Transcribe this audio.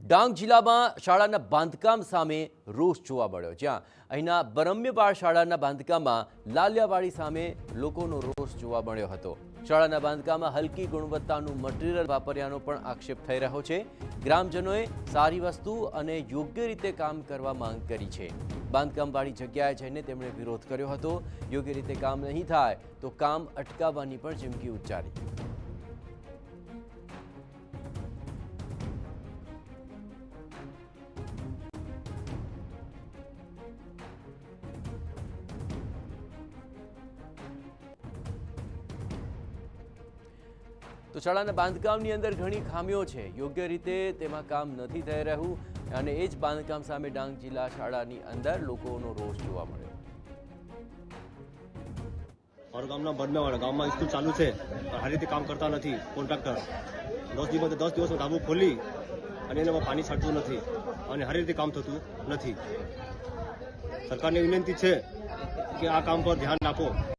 ડાંગ જિલ્લામાં શાળાના બાંધકામ સામે રોષ જોવા મળ્યો, જ્યાં અહીંના બરમ્યપાળ શાળાના બાંધકામમાં લાલિયાવાડી સામે લોકોનો રોષ જોવા મળ્યો હતો। શાળાના બાંધકામમાં હલકી ગુણવત્તાનું મટીરીયલ વાપર્યાનો પણ આક્ષેપ થઈ રહ્યો છે। ગ્રામજનોએ સારી વસ્તુ અને યોગ્ય રીતે કામ કરવા માંગ કરી છે। બાંધકામવાળી જગ્યાએ જઈને તેમણે વિરોધ કર્યો હતો। યોગ્ય રીતે કામ નહીં થાય તો કામ અટકાવવાની પણ ચીમકી ઉચ્ચારી। तो शाळाના બાંધકામની અંદર ઘણી ખામીઓ છે, યોગ્ય રીતે તેમાં કામ નથી થઈ રહ્યું અને એ જ બાંધકામ સામે ડાંગ જિલ્લા શાળાની અંદર લોકોનો રોષ જોવા મળ્યો। और गाम में स्कूल चालू है, सारी रीते काम करता नहीं। कॉन्ट्राक्टर 10 दिवस में ढाबू खोली पानी छाटतु नहीं और सारी रीते काम थतुं नहीं। सरकार ने विनंती है कि आ काम पर ध्यान आपो।